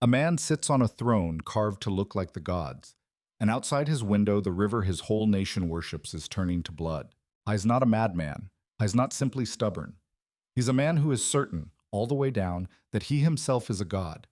A man sits on a throne carved to look like the gods, and outside his window the river his whole nation worships is turning to blood. He's not a madman. He's not simply stubborn. He's a man who is certain, all the way down, that he himself is a god.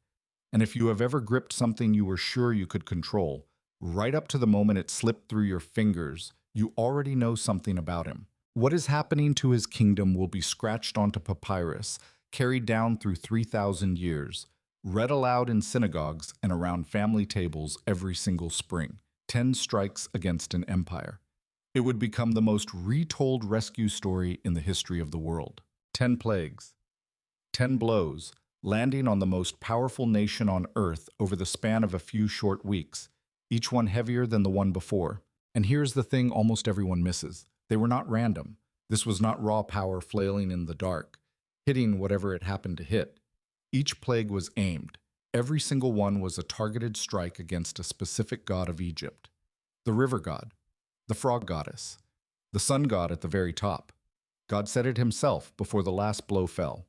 And if you have ever gripped something you were sure you could control, right up to the moment it slipped through your fingers, you already know something about him. What is happening to his kingdom will be scratched onto papyrus, carried down through 3,000 years, read aloud in synagogues and around family tables every single spring. 10 strikes against an empire. It would become the most retold rescue story in the history of the world. 10 plagues. 10 blows, landing on the most powerful nation on earth over the span of a few short weeks, each one heavier than the one before. And here's the thing almost everyone misses. They were not random. This was not raw power flailing in the dark, hitting whatever it happened to hit. Each plague was aimed. Every single one was a targeted strike against a specific god of Egypt. The river god, the frog goddess, the sun god at the very top. God said it himself before the last blow fell.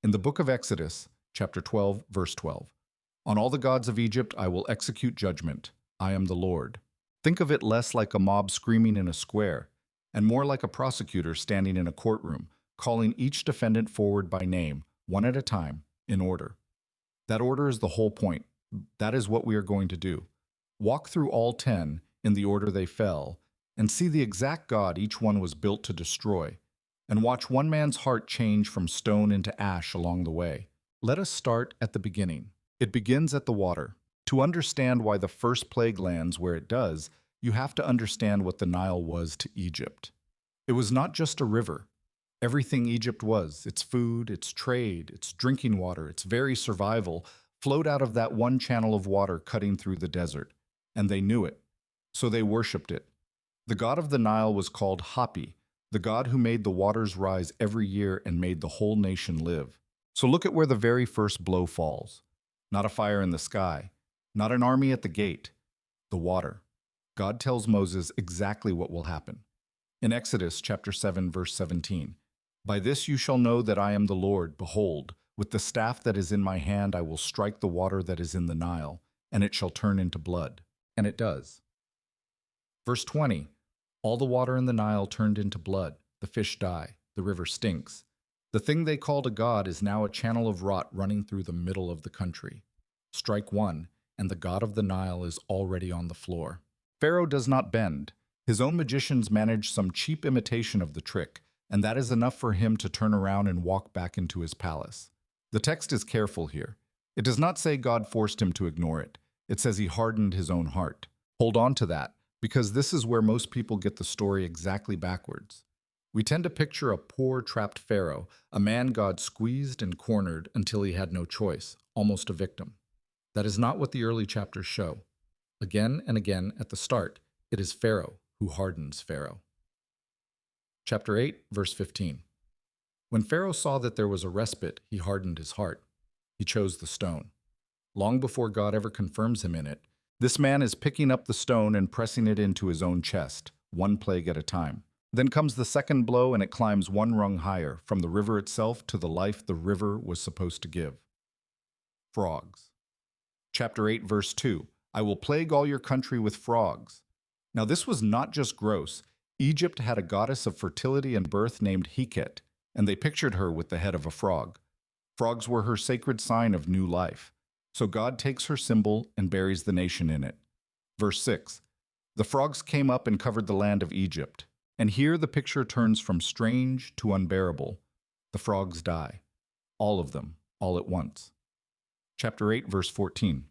In the book of Exodus, chapter 12, verse 12, "On all the gods of Egypt I will execute judgment. I am the Lord." Think of it less like a mob screaming in a square, and more like a prosecutor standing in a courtroom, calling each defendant forward by name, one at a time, in order. That order is the whole point. That is what we are going to do. Walk through all 10 in the order they fell, and see the exact God each one was built to destroy, and watch one man's heart change from stone into ash along the way. Let us start at the beginning. It begins at the water. To understand why the first plague lands where it does, you have to understand what the Nile was to Egypt. It was not just a river. Everything Egypt was, its food, its trade, its drinking water, its very survival, flowed out of that one channel of water cutting through the desert. And they knew it. So they worshipped it. The god of the Nile was called Hapi, the god who made the waters rise every year and made the whole nation live. So look at where the very first blow falls. Not a fire in the sky, not an army at the gate, the water. God tells Moses exactly what will happen. In Exodus chapter 7, verse 17, "By this you shall know that I am the Lord. Behold, with the staff that is in my hand I will strike the water that is in the Nile, and it shall turn into blood." And it does. Verse 20, "All the water in the Nile turned into blood. The fish die. The river stinks. The thing they called a god is now a channel of rot running through the middle of the country. Strike one, and the god of the Nile is already on the floor." Pharaoh does not bend. His own magicians manage some cheap imitation of the trick, and that is enough for him to turn around and walk back into his palace. The text is careful here. It does not say God forced him to ignore it. It says he hardened his own heart. Hold on to that, because this is where most people get the story exactly backwards. We tend to picture a poor, trapped Pharaoh, a man God squeezed and cornered until he had no choice, almost a victim. That is not what the early chapters show. Again and again at the start, it is Pharaoh who hardens Pharaoh. Chapter 8, verse 15. "When Pharaoh saw that there was a respite, he hardened his heart. He chose the stone." Long before God ever confirms him in it, this man is picking up the stone and pressing it into his own chest, one plague at a time. Then comes the second blow, and it climbs one rung higher, from the river itself to the life the river was supposed to give. Frogs. Chapter 8, verse 2. "I will plague all your country with frogs." Now this was not just gross. Egypt had a goddess of fertility and birth named Heqet, and they pictured her with the head of a frog. Frogs were her sacred sign of new life. So God takes her symbol and buries the nation in it. Verse 6. "The frogs came up and covered the land of Egypt." And here the picture turns from strange to unbearable. The frogs die. All of them, all at once. Chapter 8, verse 14.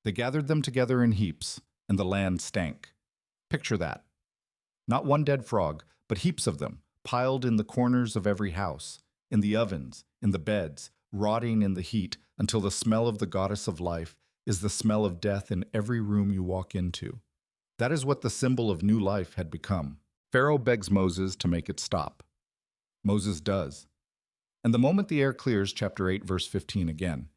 "They gathered them together in heaps, and the land stank." Picture that. Not one dead frog, but heaps of them, piled in the corners of every house, in the ovens, in the beds, rotting in the heat, until the smell of the goddess of life is the smell of death in every room you walk into. That is what the symbol of new life had become. Pharaoh begs Moses to make it stop. Moses does. And the moment the air clears, chapter 8, verse 15 again,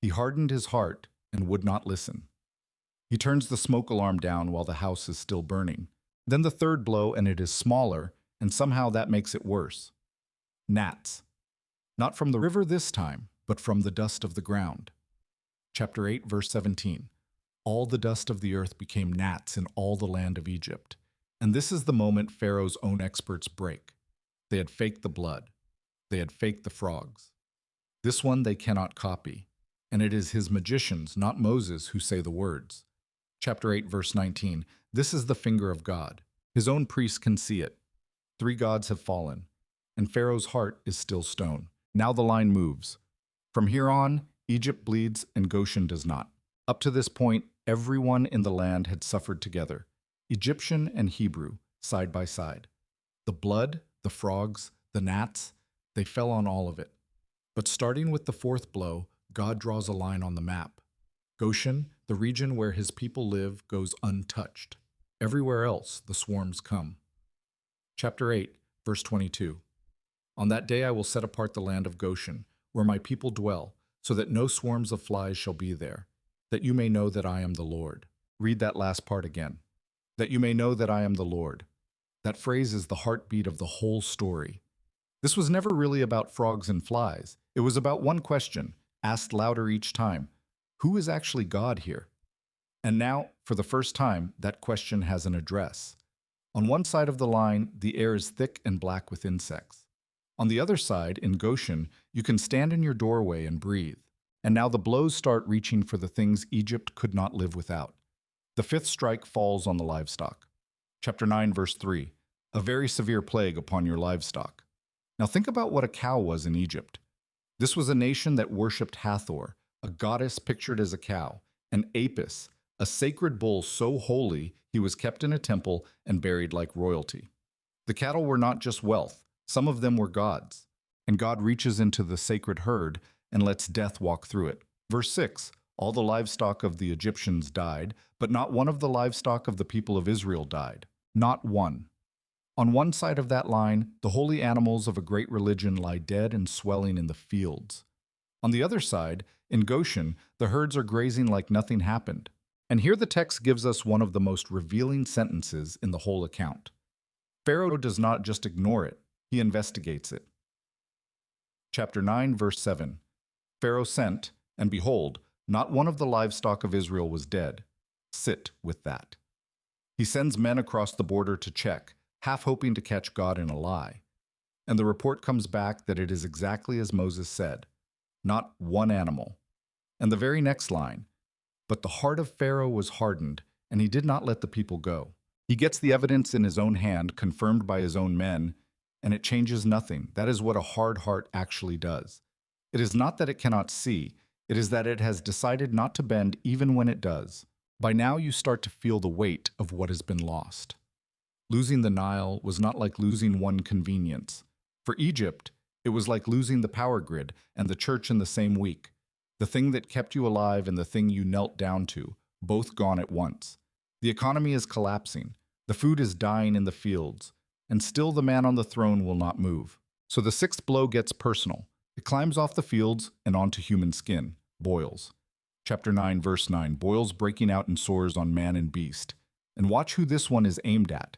"He hardened his heart and would not listen." He turns the smoke alarm down while the house is still burning. Then the third blow, and it is smaller, and somehow that makes it worse. Gnats. Not from the river this time, but from the dust of the ground. Chapter 8, verse 17. All the dust of the earth became gnats in all the land of Egypt. And this is the moment Pharaoh's own experts break. They had faked the blood. They had faked the frogs. This one they cannot copy. And it is his magicians, not Moses, who say the words. Chapter 8, verse 19. This is the finger of God. His own priests can see it. 3 gods have fallen, and Pharaoh's heart is still stone. Now the line moves. From here on, Egypt bleeds and Goshen does not. Up to this point, everyone in the land had suffered together, Egyptian and Hebrew, side by side. The blood, the frogs, the gnats, they fell on all of it. But starting with the 4th blow, God draws a line on the map. Goshen, the region where his people live, goes untouched. Everywhere else, the swarms come. Chapter 8, verse 22. On that day I will set apart the land of Goshen, where my people dwell, so that no swarms of flies shall be there, that you may know that I am the Lord. Read that last part again. That you may know that I am the Lord. That phrase is the heartbeat of the whole story. This was never really about frogs and flies. It was about one question, asked louder each time. Who is actually God here? And now, for the first time, that question has an address. On one side of the line, the air is thick and black with insects. On the other side, in Goshen, you can stand in your doorway and breathe. And now the blows start reaching for the things Egypt could not live without. The 5th strike falls on the livestock. Chapter 9, verse 3. A very severe plague upon your livestock. Now think about what a cow was in Egypt. This was a nation that worshipped Hathor, a goddess pictured as a cow, and Apis, a sacred bull so holy he was kept in a temple and buried like royalty. The cattle were not just wealth, some of them were gods. And God reaches into the sacred herd and lets death walk through it. Verse 6, all the livestock of the Egyptians died, but not one of the livestock of the people of Israel died. Not one. On one side of that line, the holy animals of a great religion lie dead and swelling in the fields. On the other side, in Goshen, the herds are grazing like nothing happened. And here the text gives us one of the most revealing sentences in the whole account. Pharaoh does not just ignore it, he investigates it. Chapter 9, verse 7. Pharaoh sent, and behold, not one of the livestock of Israel was dead. Sit with that. He sends men across the border to check, half hoping to catch God in a lie. And the report comes back that it is exactly as Moses said, not one animal. And the very next line, but the heart of Pharaoh was hardened, and he did not let the people go. He gets the evidence in his own hand, confirmed by his own men, and it changes nothing. That is what a hard heart actually does. It is not that it cannot see, it is that it has decided not to bend even when it does. By now you start to feel the weight of what has been lost. Losing the Nile was not like losing one convenience. For Egypt, it was like losing the power grid and the church in the same week. The thing that kept you alive and the thing you knelt down to, both gone at once. The economy is collapsing. The food is dying in the fields. And still the man on the throne will not move. So the 6th blow gets personal. It climbs off the fields and onto human skin. Boils. Chapter 9, verse 9. Boils breaking out in sores on man and beast. And watch who this one is aimed at.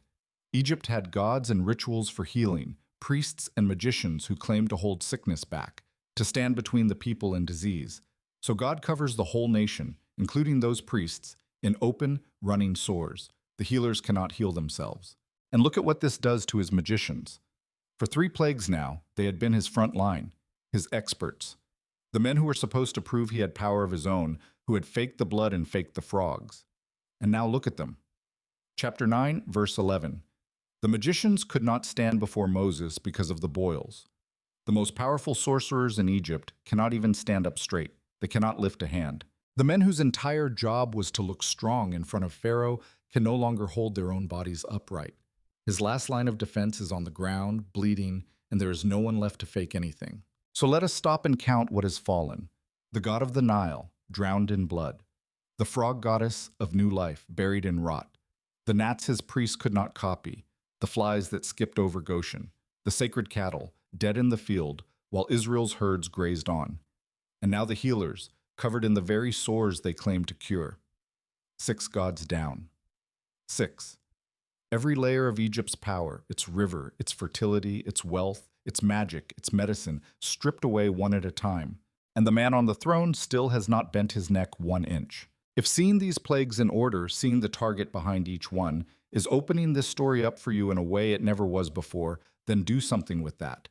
Egypt had gods and rituals for healing, priests and magicians who claimed to hold sickness back, to stand between the people and disease. So God covers the whole nation, including those priests, in open, running sores. The healers cannot heal themselves. And look at what this does to his magicians. For 3 plagues now, they had been his front line, his experts. The men who were supposed to prove he had power of his own, who had faked the blood and faked the frogs. And now look at them. Chapter 9, verse 11. The magicians could not stand before Moses because of the boils. The most powerful sorcerers in Egypt cannot even stand up straight. They cannot lift a hand. The men whose entire job was to look strong in front of Pharaoh can no longer hold their own bodies upright. His last line of defense is on the ground, bleeding, and there is no one left to fake anything. So let us stop and count what has fallen. The god of the Nile, drowned in blood. The frog goddess of new life, buried in rot. The gnats his priests could not copy. The flies that skipped over Goshen. The sacred cattle, dead in the field, while Israel's herds grazed on. And now the healers, covered in the very sores they claimed to cure. 6 gods down. 6. Every layer of Egypt's power, its river, its fertility, its wealth, its magic, its medicine, stripped away one at a time. and the man on the throne still has not bent his neck 1 inch. If seeing these plagues in order, seeing the target behind each one, is opening this story up for you in a way it never was before, then do something with that.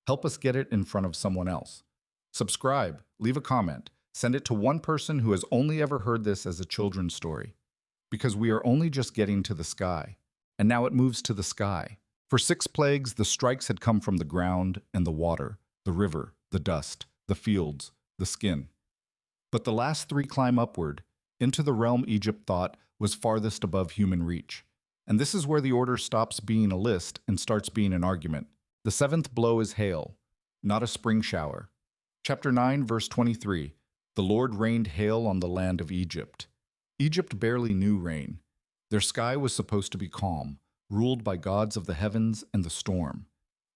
Help us get it in front of someone else. Subscribe, leave a comment, send it to one person who has only ever heard this as a children's story. Because we are only just getting to the sky, and now it moves to the sky. For 6 plagues, the strikes had come from the ground and the water, the river, the dust, the fields, the skin. But the last 3 climb upward, into the realm Egypt thought was farthest above human reach. And this is where the order stops being a list and starts being an argument. The 7th blow is hail, not a spring shower. Chapter 9, verse 23. The Lord rained hail on the land of Egypt. Egypt barely knew rain. Their sky was supposed to be calm, ruled by gods of the heavens and the storm.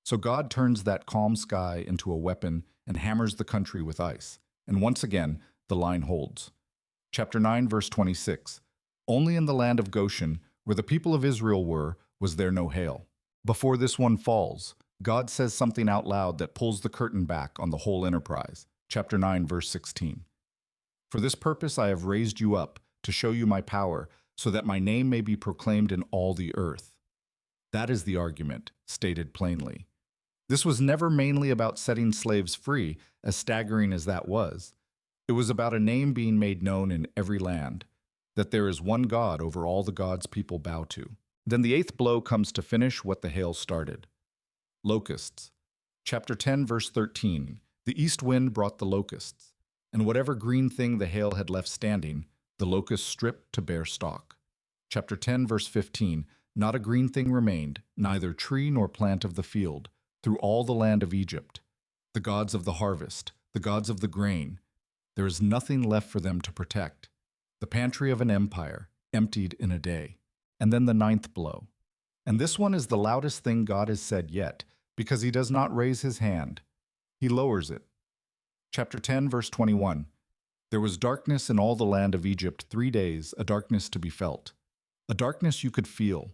So God turns that calm sky into a weapon and hammers the country with ice. And once again, the line holds. Chapter 9, verse 26. Only in the land of Goshen, where the people of Israel were, was there no hail. Before this one falls, God says something out loud that pulls the curtain back on the whole enterprise. Chapter 9, verse 16. For this purpose I have raised you up, to show you my power, so that my name may be proclaimed in all the earth. That is the argument, stated plainly. This was never mainly about setting slaves free, as staggering as that was. It was about a name being made known in every land, that there is one God over all the gods people bow to. Then the 8th blow comes to finish what the hail started. Locusts. Chapter 10, verse 13. The east wind brought the locusts, and whatever green thing the hail had left standing, the locusts stripped to bare stalk. Chapter 10, verse 15. Not a green thing remained, neither tree nor plant of the field, through all the land of Egypt. The gods of the harvest, the gods of the grain, there is nothing left for them to protect. The pantry of an empire, emptied in a day. And then the 9th blow. And this one is the loudest thing God has said yet, because he does not raise his hand. He lowers it. Chapter 10, verse 21. There was darkness in all the land of Egypt 3 days, a darkness to be felt. A darkness you could feel.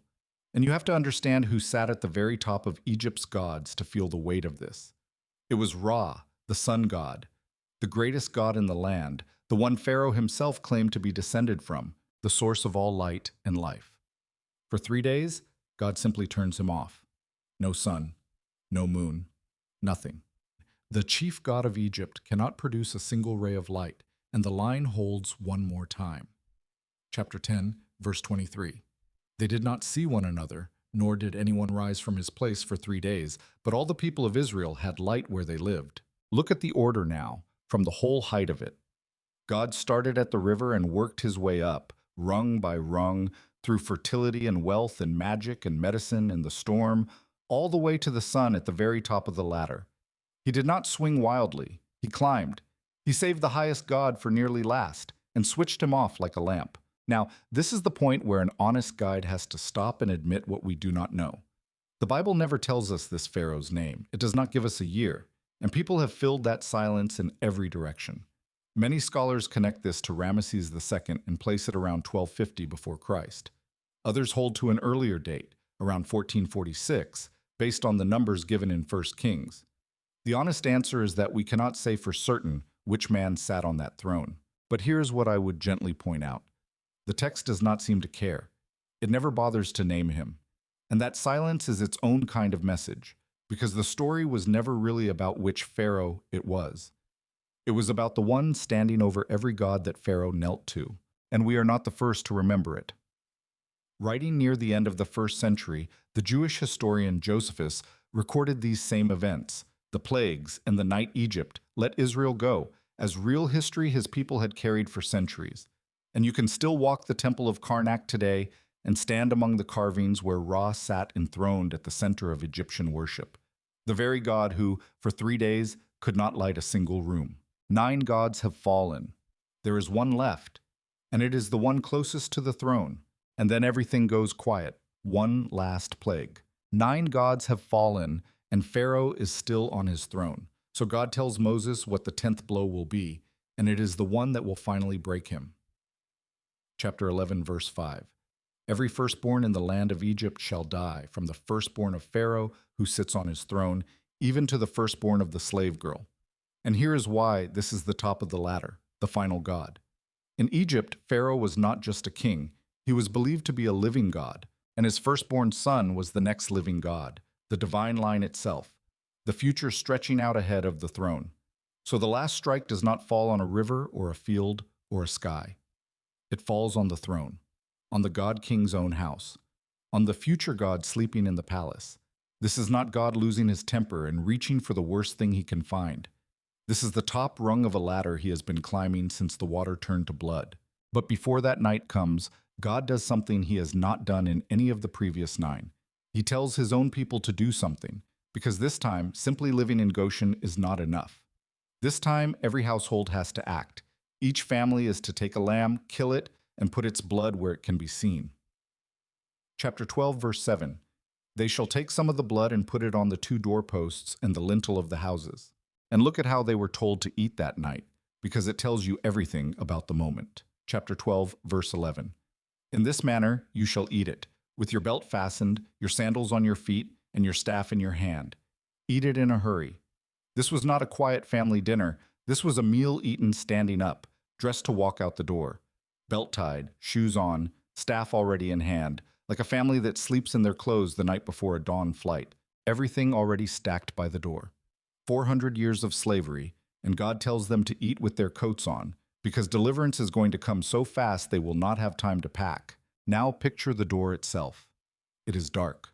And you have to understand who sat at the very top of Egypt's gods to feel the weight of this. It was Ra, the sun god, the greatest god in the land, the one Pharaoh himself claimed to be descended from, the source of all light and life. For 3 days, God simply turns him off. No sun, no moon, nothing. The chief god of Egypt cannot produce a single ray of light, and the line holds one more time. Chapter 10, verse 23. They did not see one another, nor did anyone rise from his place for 3 days, but all the people of Israel had light where they lived. Look at the order now, from the whole height of it. God started at the river and worked his way up, rung by rung, through fertility and wealth and magic and medicine and the storm, all the way to the sun at the very top of the ladder. He did not swing wildly. He climbed. He saved the highest God for nearly last and switched him off like a lamp. Now, this is the point where an honest guide has to stop and admit what we do not know. The Bible never tells us this Pharaoh's name. It does not give us a year, and people have filled that silence in every direction. Many scholars connect this to Ramesses II and place it around 1250 before Christ. Others hold to an earlier date, around 1446, based on the numbers given in 1 Kings. The honest answer is that we cannot say for certain which man sat on that throne. But here's what I would gently point out. The text does not seem to care. It never bothers to name him. And that silence is its own kind of message, because the story was never really about which Pharaoh it was. It was about the one standing over every god that Pharaoh knelt to, and we are not the first to remember it. Writing near the end of the 1st century, the Jewish historian Josephus recorded these same events, the plagues and the night Egypt let Israel go, as real history his people had carried for centuries. And you can still walk the temple of Karnak today and stand among the carvings where Ra sat enthroned at the center of Egyptian worship, the very god who, for 3 days, could not light a single room. 9 gods have fallen. There is one left, and it is the one closest to the throne. And then everything goes quiet. One last plague. 9 gods have fallen, and Pharaoh is still on his throne. So God tells Moses what the 10th blow will be, and it is the one that will finally break him. Chapter 11, verse 5. Every firstborn in the land of Egypt shall die, from the firstborn of Pharaoh, who sits on his throne, even to the firstborn of the slave girl. And here is why this is the top of the ladder, the final God. In Egypt, Pharaoh was not just a king, he was believed to be a living God, and his firstborn son was the next living God, the divine line itself, the future stretching out ahead of the throne. So the last strike does not fall on a river or a field or a sky. It falls on the throne, on the God King's own house, on the future God sleeping in the palace. This is not God losing his temper and reaching for the worst thing he can find. This is the top rung of a ladder he has been climbing since the water turned to blood. But before that night comes, God does something he has not done in any of the previous 9. He tells his own people to do something, because this time, simply living in Goshen is not enough. This time, every household has to act. Each family is to take a lamb, kill it, and put its blood where it can be seen. Chapter 12, verse 7. They shall take some of the blood and put it on the 2 doorposts and the lintel of the houses. And look at how they were told to eat that night, because it tells you everything about the moment. Chapter 12, verse 11. In this manner you shall eat it, with your belt fastened, your sandals on your feet, and your staff in your hand. Eat it in a hurry. This was not a quiet family dinner. This was a meal eaten standing up, dressed to walk out the door. Belt tied, shoes on, staff already in hand, like a family that sleeps in their clothes the night before a dawn flight. Everything already stacked by the door. 400 years of slavery, and God tells them to eat with their coats on, because deliverance is going to come so fast they will not have time to pack. Now picture the door itself. It is dark.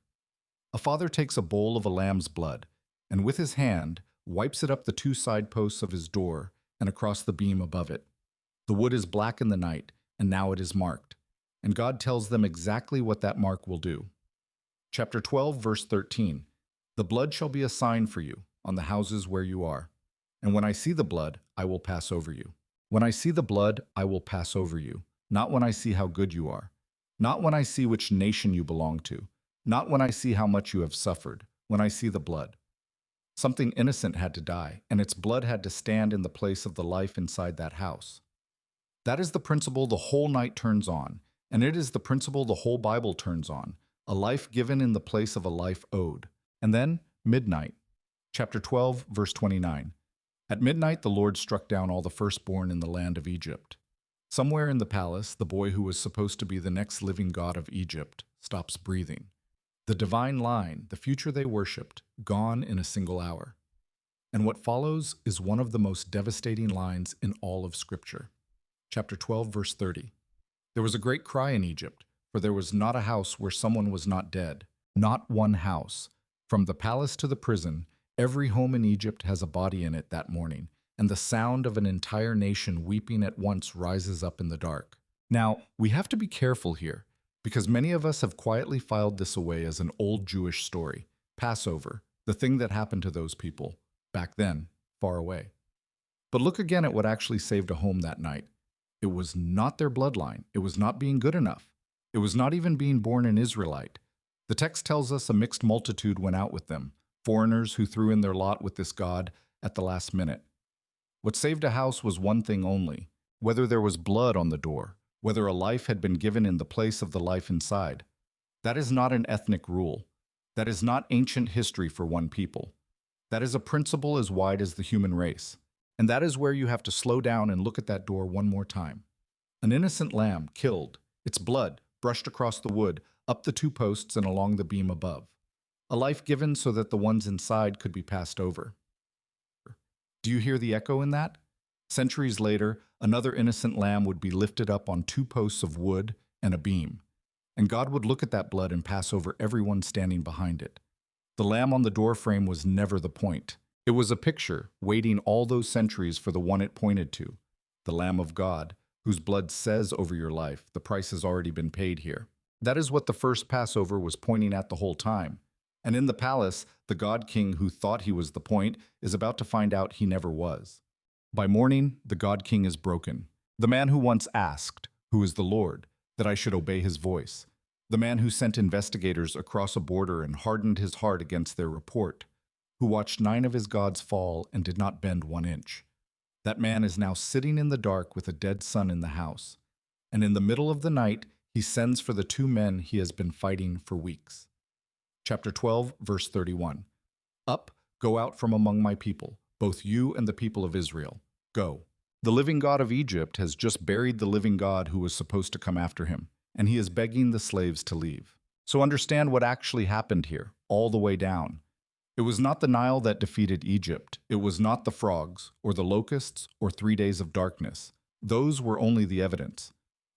A father takes a bowl of a lamb's blood, and with his hand wipes it up the 2 side posts of his door and across the beam above it. The wood is black in the night, and now it is marked, and God tells them exactly what that mark will do. Chapter 12, verse 13. The blood shall be a sign for you on the houses where you are. And when I see the blood, I will pass over you. When I see the blood, I will pass over you. Not when I see how good you are. Not when I see which nation you belong to. Not when I see how much you have suffered. When I see the blood. Something innocent had to die, and its blood had to stand in the place of the life inside that house. That is the principle the whole night turns on, and it is the principle the whole Bible turns on, a life given in the place of a life owed. And then, midnight. Chapter 12, verse 29. At midnight the Lord struck down all the firstborn in the land of Egypt. Somewhere in the palace, the boy who was supposed to be the next living god of Egypt stops breathing. The divine line, the future they worshipped, gone in a single hour. And what follows is one of the most devastating lines in all of Scripture. Chapter 12, verse 30. There was a great cry in Egypt, for there was not a house where someone was not dead. Not one house. From the palace to the prison, every home in Egypt has a body in it that morning, and the sound of an entire nation weeping at once rises up in the dark. Now, we have to be careful here, because many of us have quietly filed this away as an old Jewish story. Passover, the thing that happened to those people, back then, far away. But look again at what actually saved a home that night. It was not their bloodline. It was not being good enough. It was not even being born an Israelite. The text tells us a mixed multitude went out with them, foreigners who threw in their lot with this God at the last minute. What saved a house was one thing only, whether there was blood on the door, whether a life had been given in the place of the life inside. That is not an ethnic rule. That is not ancient history for one people. That is a principle as wide as the human race. And that is where you have to slow down and look at that door one more time. An innocent lamb killed, its blood brushed across the wood, up the 2 posts and along the beam above. A life given so that the ones inside could be passed over. Do you hear the echo in that? Centuries later, another innocent lamb would be lifted up on 2 posts of wood and a beam, and God would look at that blood and pass over everyone standing behind it. The lamb on the doorframe was never the point. It was a picture, waiting all those centuries for the one it pointed to, the Lamb of God, whose blood says over your life, the price has already been paid here. That is what the first Passover was pointing at the whole time. And in the palace, the God King who thought he was the point is about to find out he never was. By morning, the God King is broken. The man who once asked, "Who is the Lord?" that I should obey his voice. The man who sent investigators across a border and hardened his heart against their report. Who watched 9 of his gods fall and did not bend 1 inch. That man is now sitting in the dark with a dead son in the house. And in the middle of the night, he sends for the 2 men he has been fighting for weeks. Chapter 12, verse 31. Up, go out from among my people, both you and the people of Israel. Go. The living God of Egypt has just buried the living God who was supposed to come after him, and he is begging the slaves to leave. So understand what actually happened here, all the way down. It was not the Nile that defeated Egypt. It was not the frogs, or the locusts, or 3 days of darkness. Those were only the evidence.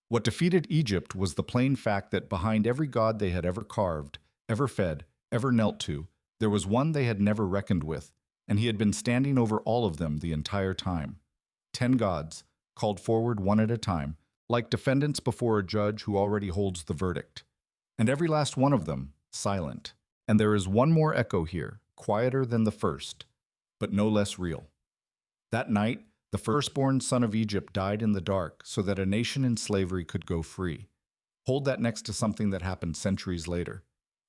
What defeated Egypt was the plain fact that behind every god they had ever carved, ever fed, ever knelt to, there was one they had never reckoned with, and he had been standing over all of them the entire time. 10 gods, called forward one at a time, like defendants before a judge who already holds the verdict. And every last one of them, silent. And there is one more echo here, quieter than the first, but no less real. That night, the firstborn son of Egypt died in the dark so that a nation in slavery could go free. Hold that next to something that happened centuries later.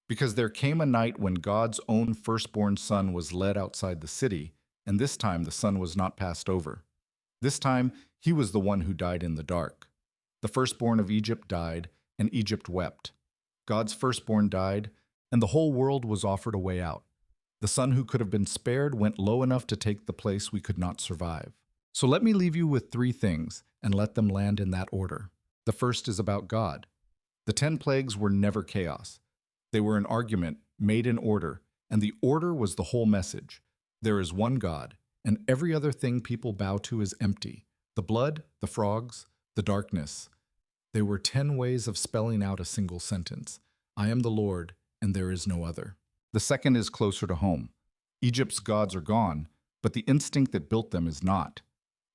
Because there came a night when God's own firstborn son was led outside the city, and this time the son was not passed over. This time, he was the one who died in the dark. The firstborn of Egypt died, and Egypt wept. God's firstborn died, and the whole world was offered a way out. The son who could have been spared went low enough to take the place we could not survive. So let me leave you with 3 things, and let them land in that order. The first is about God. The 10 plagues were never chaos. They were an argument made in order, and the order was the whole message. There is one God, and every other thing people bow to is empty. The blood, the frogs, the darkness. They were 10 ways of spelling out a single sentence. I am the Lord, and there is no other. The second is closer to home. Egypt's gods are gone, but the instinct that built them is not.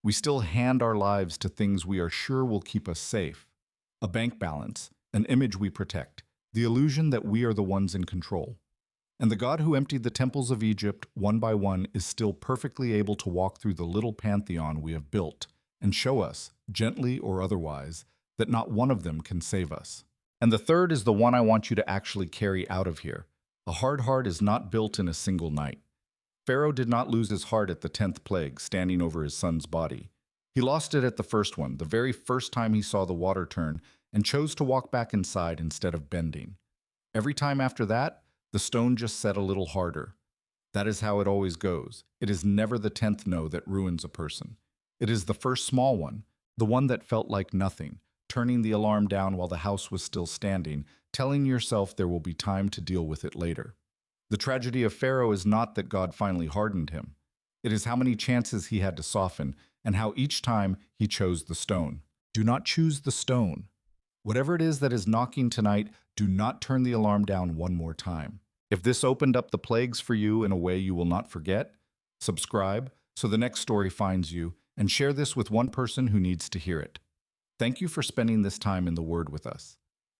We still hand our lives to things we are sure will keep us safe. A bank balance, an image we protect, the illusion that we are the ones in control. And the God who emptied the temples of Egypt one by one is still perfectly able to walk through the little pantheon we have built and show us, gently or otherwise, that not one of them can save us. And the third is the one I want you to actually carry out of here. A hard heart is not built in a single night. Pharaoh did not lose his heart at the 10th plague, standing over his son's body. He lost it at the first one, the very first time he saw the water turn, and chose to walk back inside instead of bending. Every time after that, the stone just set a little harder. That is how it always goes. It is never the 10th no that ruins a person. It is the first small one, the one that felt like nothing, turning the alarm down while the house was still standing, telling yourself there will be time to deal with it later. The tragedy of Pharaoh is not that God finally hardened him. It is how many chances he had to soften, and how each time he chose the stone. Do not choose the stone. Whatever it is that is knocking tonight, do not turn the alarm down one more time. If this opened up the plagues for you in a way you will not forget, subscribe so the next story finds you, and share this with one person who needs to hear it. Thank you for spending this time in the Word with us.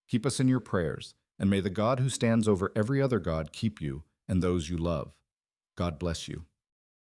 Keep us in your prayers, and may the God who stands over every other God keep you and those you love. God bless you.